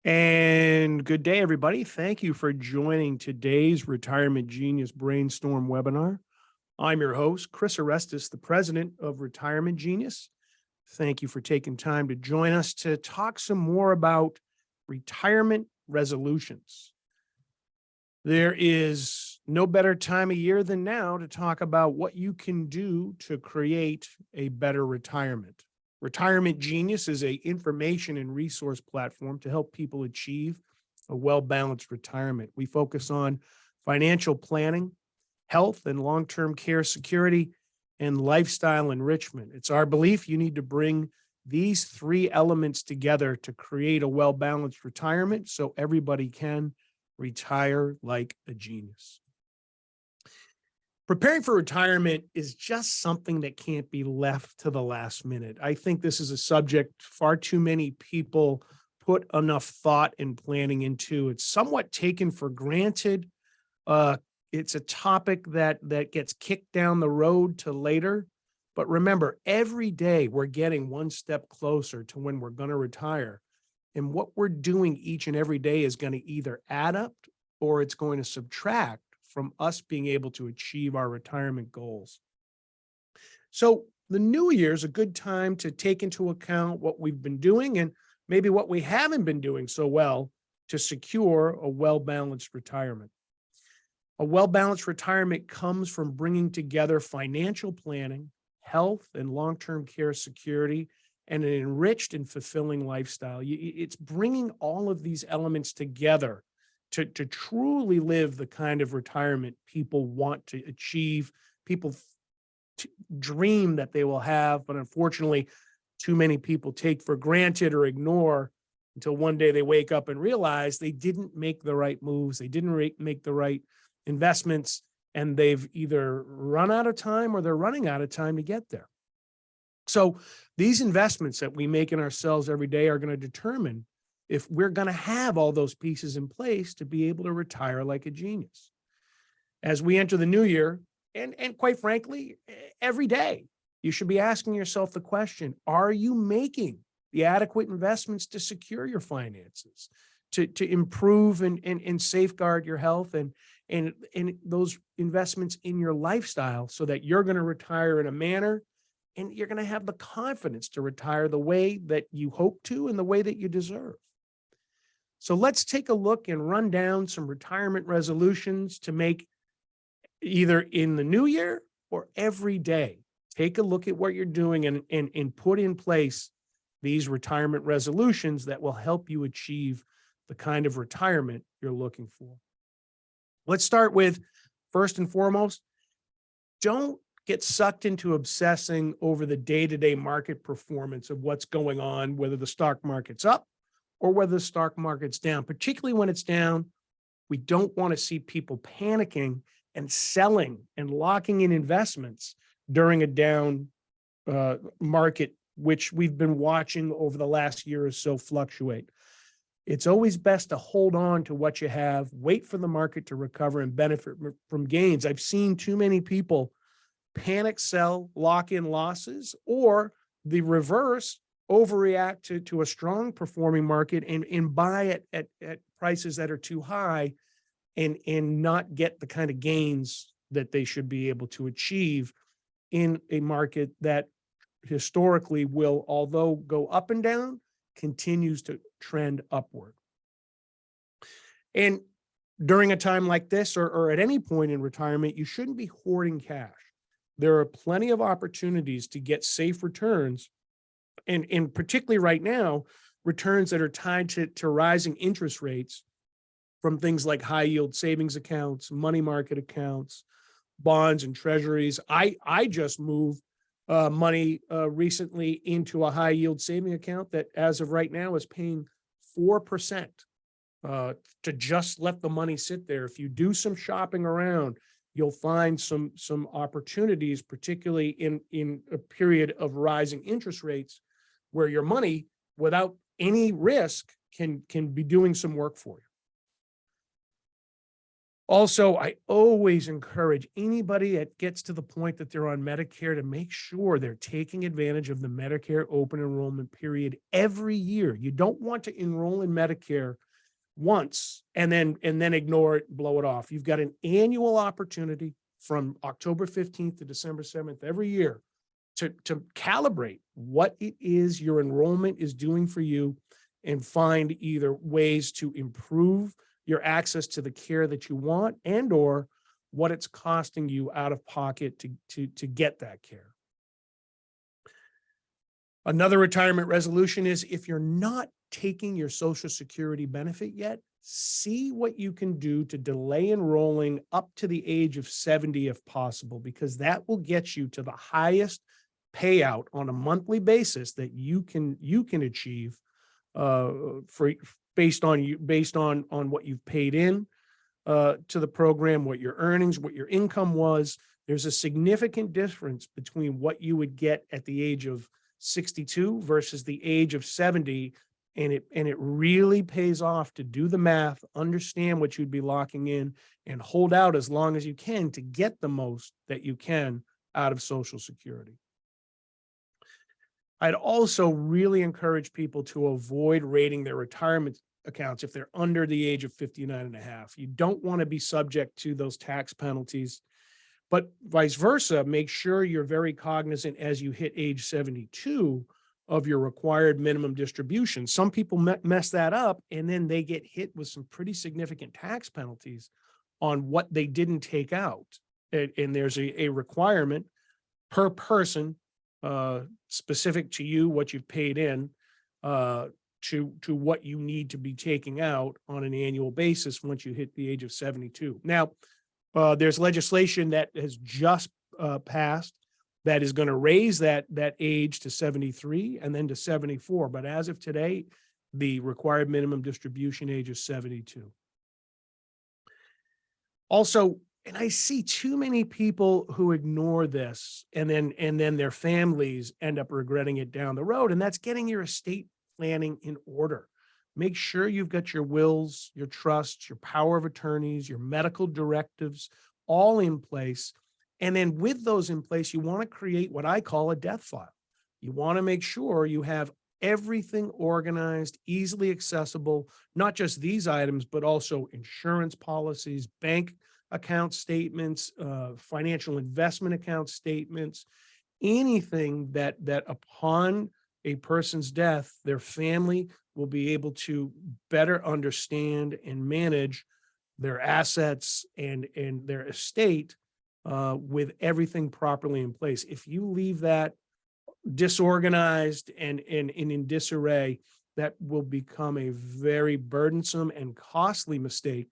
And good day, everybody. Thank you for joining today's Retirement Genius Brainstorm webinar. I'm your host, Chris Orestis, the president of Retirement Genius. Thank you for taking time to join us to talk some more about retirement resolutions. There is no better time of year than now to talk about what you can do to create a better retirement. Retirement Genius is an information and resource platform to help people achieve a well-balanced retirement. We focus on financial planning, health and long-term care security, and lifestyle enrichment. It's our belief you need to bring these three elements together to create a well-balanced retirement so everybody can retire like a genius. Preparing for retirement is just something that can't be left to the last minute. I think this is a subject far too many people put enough thought and planning into. It's somewhat taken for granted. It's a topic that gets kicked down the road to later. But remember, every day we're getting one step closer to when we're going to retire. And what we're doing each and every day is going to either add up or it's going to subtract from us being able to achieve our retirement goals. So the new year is a good time to take into account what we've been doing and maybe what we haven't been doing so well to secure a well-balanced retirement. A well-balanced retirement comes from bringing together financial planning, health and long-term care security, and an enriched and fulfilling lifestyle. It's bringing all of these elements together to truly live the kind of retirement people want to achieve, people dream that they will have, but unfortunately, too many people take for granted or ignore until one day they wake up and realize they didn't make the right moves, they didn't make the right investments, and they've either run out of time or they're running out of time to get there. So these investments that we make in ourselves every day are going to determine if we're going to have all those pieces in place to be able to retire like a genius. As we enter the new year, and quite frankly, every day, you should be asking yourself the question, are you making the adequate investments to secure your finances, to improve and safeguard your health and those investments in your lifestyle so that you're going to retire in a manner and you're going to have the confidence to retire the way that you hope to and the way that you deserve. So let's take a look and run down some retirement resolutions to make either in the new year or every day. Take a look at what you're doing and put in place these retirement resolutions that will help you achieve the kind of retirement you're looking for. Let's start with, first and foremost, don't get sucked into obsessing over the day-to-day market performance of what's going on, whether the stock market's up or whether the stock market's down. Particularly when it's down, we don't want to see people panicking and selling and locking in investments during a down market, which we've been watching over the last year or so fluctuate. It's always best to hold on to what you have, wait for the market to recover and benefit from gains. I've seen too many people panic sell, lock in losses, or the reverse, overreact to a strong performing market and buy at prices that are too high and not get the kind of gains that they should be able to achieve in a market that historically will, although go up and down, continues to trend upward. And during a time like this or at any point in retirement, you shouldn't be hoarding cash. There are plenty of opportunities to get safe returns, and particularly right now, returns that are tied to rising interest rates from things like high yield savings accounts, money market accounts, bonds and treasuries. I just moved money recently into a high yield saving account that as of right now is paying 4% to just let the money sit there. If you do some shopping around, you'll find some opportunities, particularly in a period of rising interest rates, where your money, without any risk, can be doing some work for you. Also, I always encourage anybody that gets to the point that they're on Medicare to make sure they're taking advantage of the Medicare open enrollment period every year. You don't want to enroll in Medicare once and then ignore it, blow it off. You've got an annual opportunity from October 15th to December 7th every year to calibrate what it is your enrollment is doing for you and find either ways to improve your access to the care that you want and or what it's costing you out of pocket to get that care. Another retirement resolution is if you're not taking your Social Security benefit yet, see what you can do to delay enrolling up to the age of 70 if possible, because that will get you to the highest payout on a monthly basis that you can achieve based on what you've paid in to the program, what your earnings, what your income was. There's a significant difference between what you would get at the age of 62 versus the age of 70. And it really pays off to do the math, understand what you'd be locking in, and hold out as long as you can to get the most that you can out of Social Security. I'd also really encourage people to avoid rating their retirement accounts if they're under the age of 59 and a half. You don't want to be subject to those tax penalties, but vice versa, make sure you're very cognizant as you hit age 72 of your required minimum distribution. Some people mess that up and then they get hit with some pretty significant tax penalties on what they didn't take out. And there's a requirement per person specific to you, what you've paid in to what you need to be taking out on an annual basis once you hit the age of 72. Now, there's legislation that has just passed that is going to raise that age to 73 and then to 74. But as of today, the required minimum distribution age is 72. Also, and I see too many people who ignore this and then their families end up regretting it down the road. And that's getting your estate planning in order. Make sure you've got your wills, your trusts, your power of attorneys, your medical directives all in place. And then with those in place, you want to create what I call a death file. You want to make sure you have everything organized, easily accessible, not just these items, but also insurance policies, bank account statements, financial investment account statements, anything that upon a person's death, their family will be able to better understand and manage their assets and their estate with everything properly in place. If you leave that disorganized and in disarray, that will become a very burdensome and costly mistake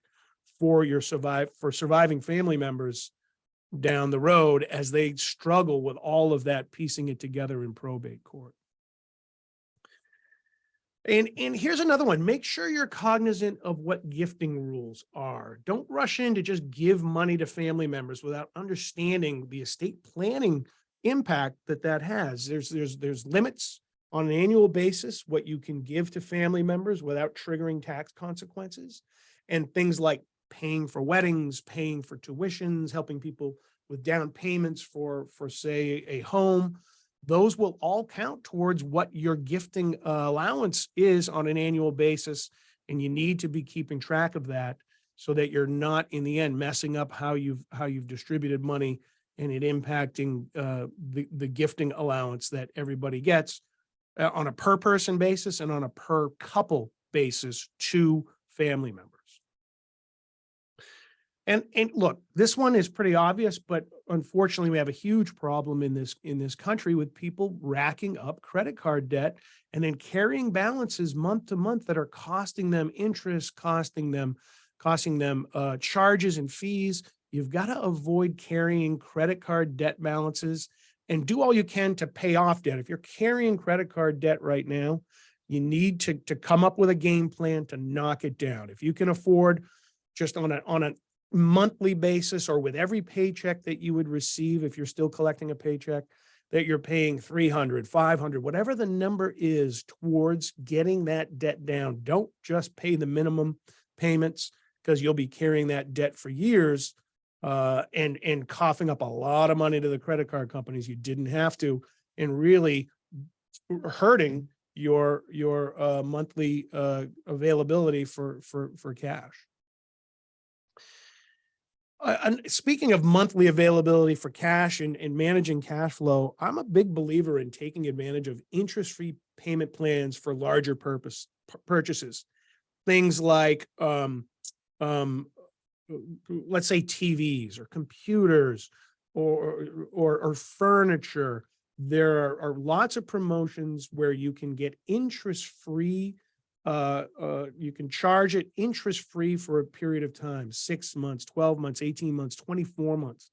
for surviving family members down the road as they struggle with all of that, piecing it together in probate court. And here's another one. Make sure you're cognizant of what gifting rules are. Don't rush in to just give money to family members without understanding the estate planning impact that has. There's limits on an annual basis, what you can give to family members without triggering tax consequences, and things like paying for weddings, paying for tuitions, helping people with down payments for say a home. Those will all count towards what your gifting allowance is on an annual basis. And you need to be keeping track of that so that you're not in the end messing up how you've distributed money and it impacting the gifting allowance that everybody gets on a per person basis and on a per couple basis to family members. And look, this one is pretty obvious, but unfortunately we have a huge problem in this country with people racking up credit card debt and then carrying balances month to month that are costing them interest, costing them charges and fees. You've got to avoid carrying credit card debt balances and do all you can to pay off debt. If you're carrying credit card debt right now, you need to come up with a game plan to knock it down. If you can afford just on a monthly basis or with every paycheck that you would receive, if you're still collecting a paycheck, that you're paying $300, $500, whatever the number is towards getting that debt down. Don't just pay the minimum payments. because you'll be carrying that debt for years, and coughing up a lot of money to the credit card companies you didn't have to, and really hurting your monthly availability for cash. And speaking of monthly availability for cash and managing cash flow, I'm a big believer in taking advantage of interest-free payment plans for larger purchases. Things like, let's say TVs or computers or furniture. There are lots of promotions where you can get interest-free. You can charge it interest-free for a period of time, 6 months, 12 months, 18 months, 24 months.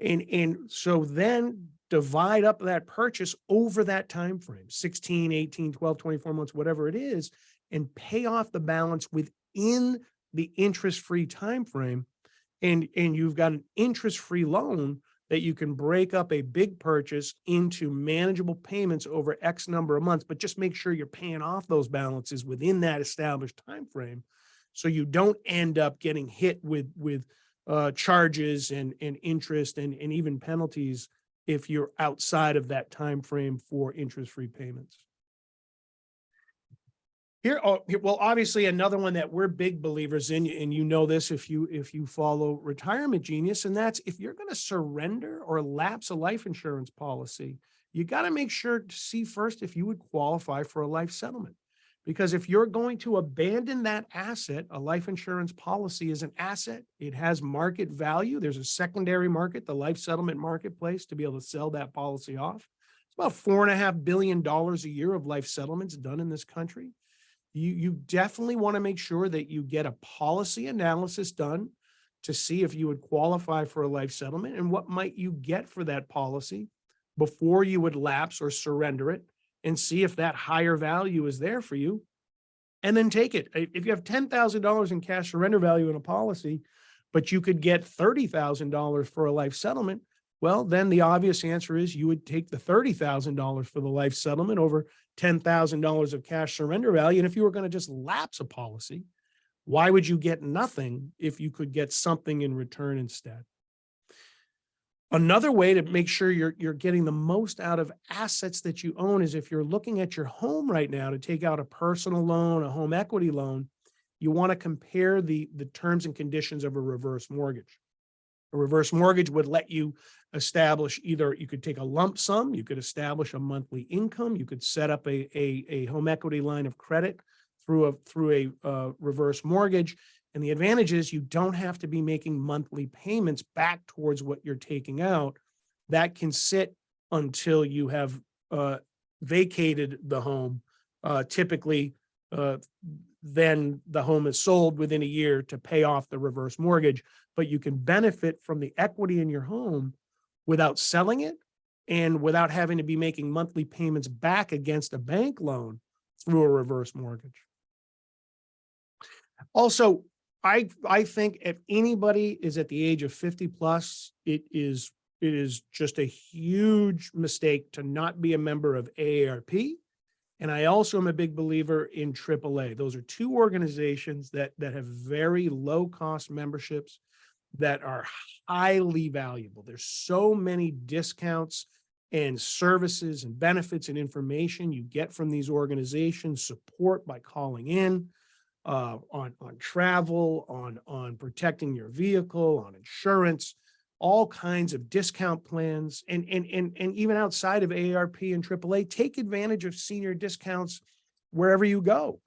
And so then divide up that purchase over that time frame, 16, 18, 12, 24 months, whatever it is, and pay off the balance within the interest-free time frame. And you've got an interest-free loan that you can break up a big purchase into manageable payments over X number of months, but just make sure you're paying off those balances within that established time frame, so you don't end up getting hit with charges and interest and even penalties if you're outside of that time frame for interest-free payments. Well, obviously another one that we're big believers in, and you know this if you follow Retirement Genius, and that's if you're going to surrender or lapse a life insurance policy, you got to make sure to see first if you would qualify for a life settlement. Because if you're going to abandon that asset, a life insurance policy is an asset. It has market value. There's a secondary market, the life settlement marketplace, to be able to sell that policy off. It's about $4.5 billion a year of life settlements done in this country. You definitely want to make sure that you get a policy analysis done to see if you would qualify for a life settlement and what might you get for that policy before you would lapse or surrender it, and see if that higher value is there for you, and then take it. If you have $10,000 in cash surrender value in a policy, but you could get $30,000 for a life settlement, well, then the obvious answer is you would take the $30,000 for the life settlement over $10,000 of cash surrender value. And if you were going to just lapse a policy, why would you get nothing if you could get something in return instead? Another way to make sure you're getting the most out of assets that you own is if you're looking at your home right now to take out a personal loan, a home equity loan, you want to compare the terms and conditions of a reverse mortgage. A reverse mortgage would let you establish either you could take a lump sum, you could establish a monthly income, you could set up a home equity line of credit through a reverse mortgage. And the advantage is you don't have to be making monthly payments back towards what you're taking out. That can sit until you have vacated the home. Typically, then the home is sold within a year to pay off the reverse mortgage, but you can benefit from the equity in your home without selling it and without having to be making monthly payments back against a bank loan through a reverse mortgage. Also, I think if anybody is at the age of 50 plus, it is just a huge mistake to not be a member of AARP. And I also am a big believer in AAA. Those are two organizations that have very low cost memberships that are highly valuable. There's so many discounts and services and benefits and information you get from these organizations, support by calling in, on travel, on protecting your vehicle, on insurance, all kinds of discount plans, and even outside of AARP and AAA, take advantage of senior discounts wherever you go.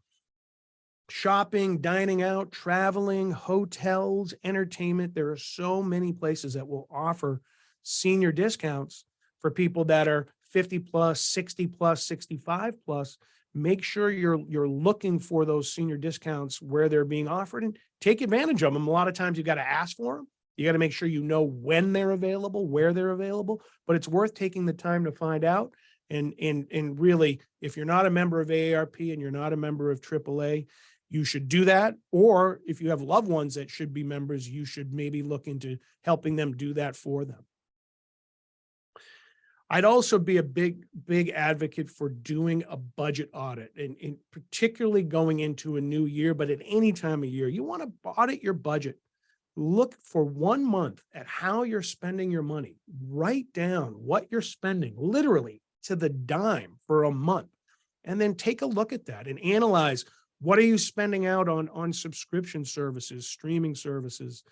Shopping, dining out, traveling, hotels, entertainment. There are so many places that will offer senior discounts for people that are 50 plus, 60 plus, 65 plus. Make sure you're looking for those senior discounts where they're being offered and take advantage of them. A lot of times you've got to ask for them. You got to make sure you know when they're available, where they're available, but it's worth taking the time to find out. And really, if you're not a member of AARP and you're not a member of AAA, you should do that. Or if you have loved ones that should be members, you should maybe look into helping them do that for them. I'd also be a big advocate for doing a budget audit, and particularly going into a new year, but at any time of year, you want to audit your budget. Look for 1 month at how you're spending your money. Write down what you're spending, literally to the dime, for a month, and then take a look at that and analyze, what are you spending out on subscription services, streaming services?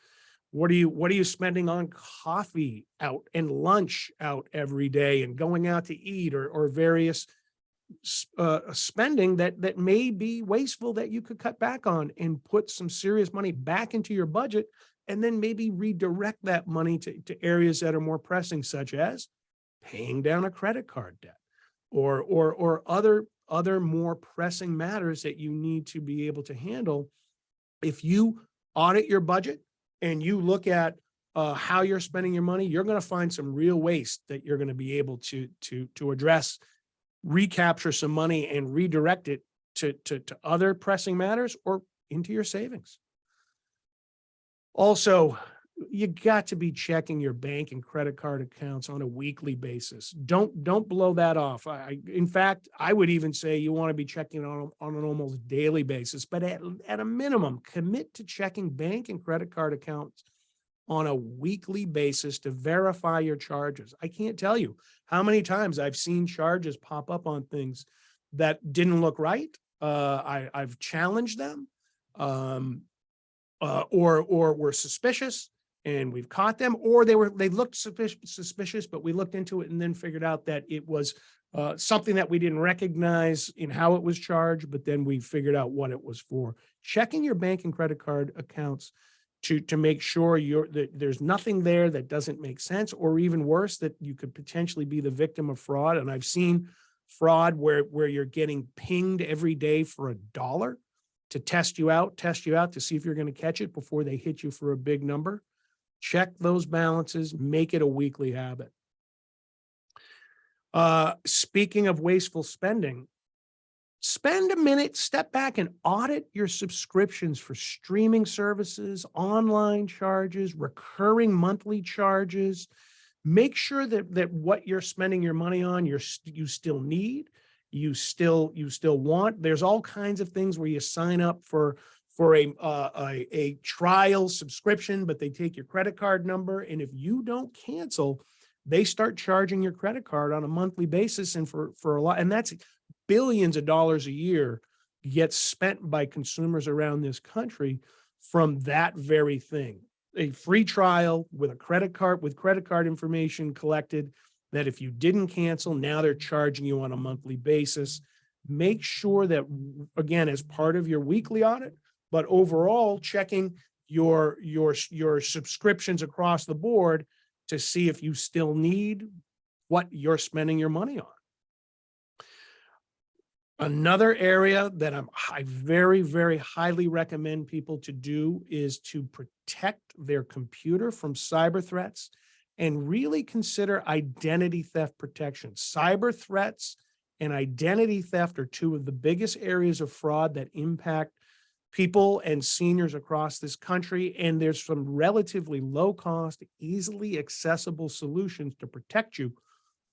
What are you spending on coffee out and lunch out every day and going out to eat, or various spending that may be wasteful, that you could cut back on and put some serious money back into your budget, and then maybe redirect that money to areas that are more pressing, such as paying down a credit card debt, or other more pressing matters that you need to be able to handle. If you audit your budget and you look at how you're spending your money, you're going to find some real waste that you're going to be able to address, recapture some money, and redirect it to other pressing matters or into your savings. Also, you got to be checking your bank and credit card accounts on a weekly basis. Don't blow that off. In fact, I would even say you want to be checking on an almost daily basis, but at a minimum, commit to checking bank and credit card accounts on a weekly basis to verify your charges. I can't tell you how many times I've seen charges pop up on things that didn't look right. I've challenged them, or were suspicious, and we've caught them, or they looked suspicious, but we looked into it and then figured out that it was something that we didn't recognize in how it was charged, but then we figured out what it was for. Checking your bank and credit card accounts to make sure that there's nothing there that doesn't make sense, or even worse, that you could potentially be the victim of fraud. And I've seen fraud where you're getting pinged every day for $1 to test you out to see if you're going to catch it before they hit you for a big number. Check those balances, make it a weekly habit. Speaking of wasteful spending, spend a minute, step back and audit your subscriptions for streaming services, online charges, recurring monthly charges. Make sure that what you're spending your money on, you still need, you still want. There's all kinds of things where you sign up for a trial subscription, but they take your credit card number, and if you don't cancel, they start charging your credit card on a monthly basis, and for a lot, and that's billions of dollars a year gets spent by consumers around this country from that very thing. A free trial with credit card information collected, that if you didn't cancel, now they're charging you on a monthly basis. Make sure that, again, as part of your weekly audit, but overall checking your subscriptions across the board to see if you still need what you're spending your money on. Another area that I very, very highly recommend people to do is to protect their computer from cyber threats and really consider identity theft protection. Cyber threats and identity theft are two of the biggest areas of fraud that impact people and seniors across this country, and there's some relatively low cost, easily accessible solutions to protect you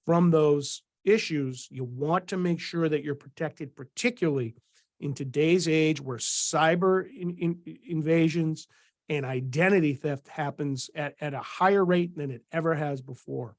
from those issues. You want to make sure that you're protected, particularly in today's age where cyber invasions and identity theft happens at a higher rate than it ever has before.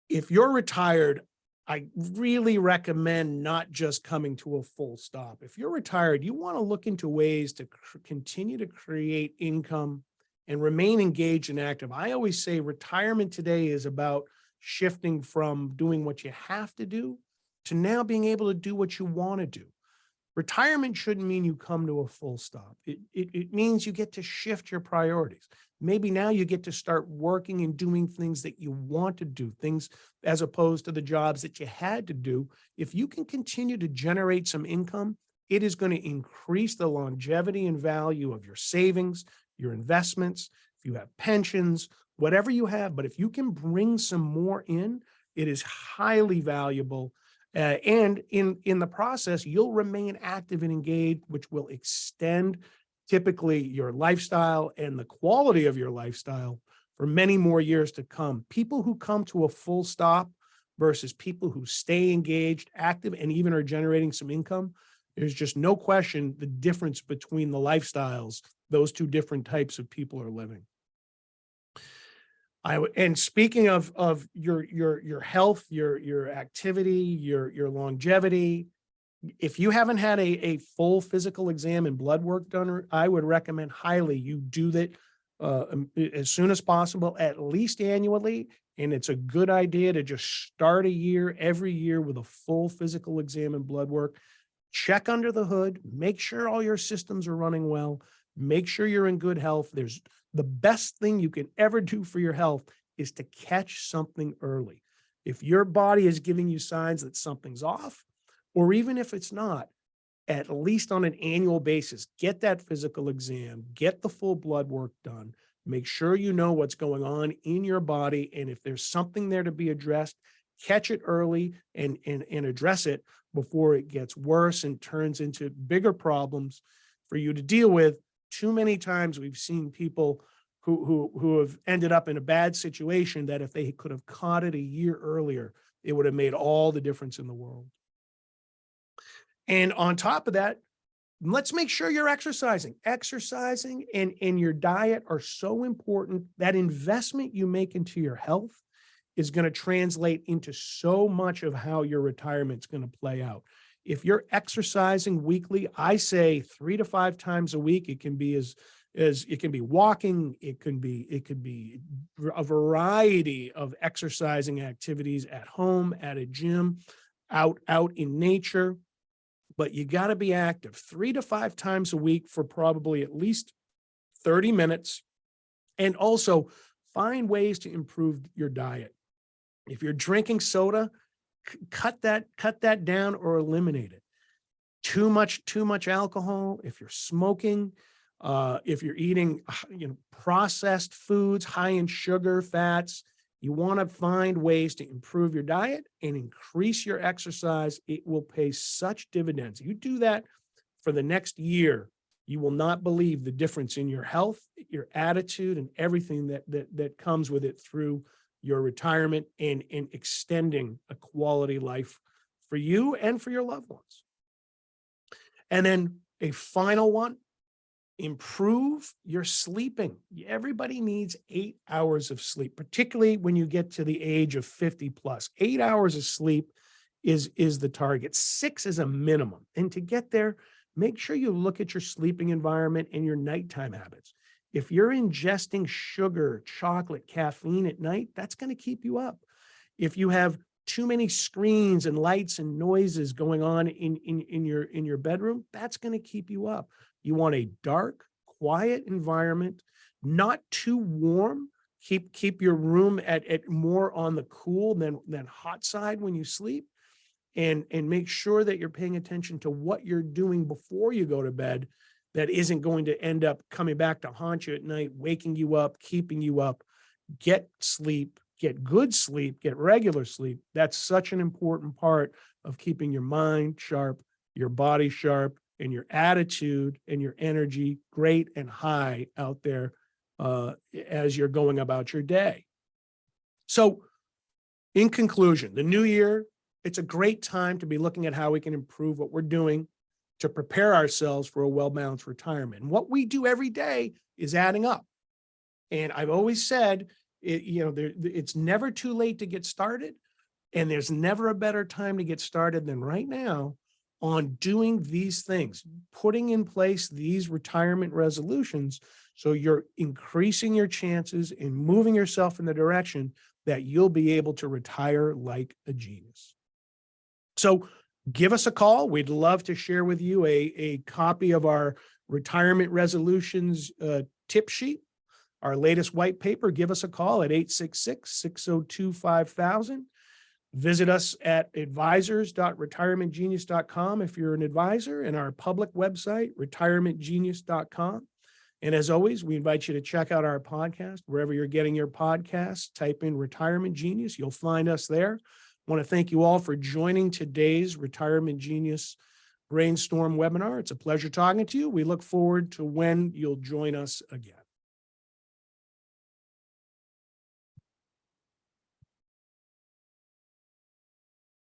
If you're retired, I really recommend not just coming to a full stop. If you're retired, you want to look into ways to continue to create income and remain engaged and active. I always say retirement today is about shifting from doing what you have to do to now being able to do what you want to do. Retirement shouldn't mean you come to a full stop. It means you get to shift your priorities. Maybe now you get to start working and doing things that you want to do, things as opposed to the jobs that you had to do. If you can continue to generate some income, it is going to increase the longevity and value of your savings, your investments, if you have pensions, whatever you have. But if you can bring some more in, it is highly valuable. And in the process, you'll remain active and engaged, which will extend typically your lifestyle and the quality of your lifestyle for many more years to come. People who come to a full stop versus people who stay engaged, active, and even are generating some income, there's just no question the difference between the lifestyles those two different types of people are living. And speaking of your health, your activity, your longevity, if you haven't had a full physical exam and blood work done, I would recommend highly you do that as soon as possible, at least annually. And it's a good idea to just start every year with a full physical exam and blood work. Check under the hood, make sure all your systems are running well, make sure you're in good health. The best thing you can ever do for your health is to catch something early. If your body is giving you signs that something's off, or even if it's not, at least on an annual basis, get that physical exam, get the full blood work done, make sure you know what's going on in your body. And if there's something there to be addressed, catch it early and address it before it gets worse and turns into bigger problems for you to deal with. Too many times we've seen people who have ended up in a bad situation that if they could have caught it a year earlier, it would have made all the difference in the world. And on top of that, let's make sure you're exercising. Exercising and your diet are so important. That investment you make into your health is going to translate into so much of how your retirement's going to play out. If you're exercising weekly, I say 3 to 5 times a week. It can be as it can be walking, it could be a variety of exercising activities at home, at a gym, out in nature. But you got to be active 3 to 5 times a week for probably at least 30 minutes. And also find ways to improve your diet. If you're drinking soda, cut that down or eliminate it. Too much alcohol. If you're smoking, if you're eating, processed foods high in sugar, fats, you want to find ways to improve your diet and increase your exercise. It will pay such dividends. You do that for the next year, you will not believe the difference in your health, your attitude, and everything that comes with it through your retirement and extending a quality life for you and for your loved ones. And then a final one, improve your sleeping. Everybody needs 8 hours of sleep, particularly when you get to the age of 50 plus. 8 hours of sleep is the target. 6 is a minimum. And to get there, make sure you look at your sleeping environment and your nighttime habits. If you're ingesting sugar, chocolate, caffeine at night, that's going to keep you up. If you have too many screens and lights and noises going on in your bedroom, that's going to keep you up. You want a dark, quiet environment, not too warm. Keep your room at more on the cool than hot side when you sleep, and make sure that you're paying attention to what you're doing before you go to bed that isn't going to end up coming back to haunt you at night, waking you up, keeping you up. Get sleep, get good sleep, get regular sleep. That's such an important part of keeping your mind sharp, your body sharp, and your attitude and your energy great and high out there as you're going about your day. So in conclusion, the new year, it's a great time to be looking at how we can improve what we're doing to prepare ourselves for a well-balanced retirement. And what we do every day is adding up. And I've always said, it's never too late to get started. And there's never a better time to get started than right now on doing these things, putting in place these retirement resolutions. So you're increasing your chances and moving yourself in the direction that you'll be able to retire like a genius. So give us a call. We'd love to share with you a copy of our retirement resolutions tip sheet, our latest white paper. Give us a call at 866-602-5000. Visit us at advisors.retirementgenius.com if you're an advisor, and our public website, retirementgenius.com. And as always, we invite you to check out our podcast wherever you're getting your podcasts. Type in Retirement Genius. You'll find us there. I want to thank you all for joining today's Retirement Genius Brainstorm webinar. It's a pleasure talking to you. We look forward to when you'll join us again.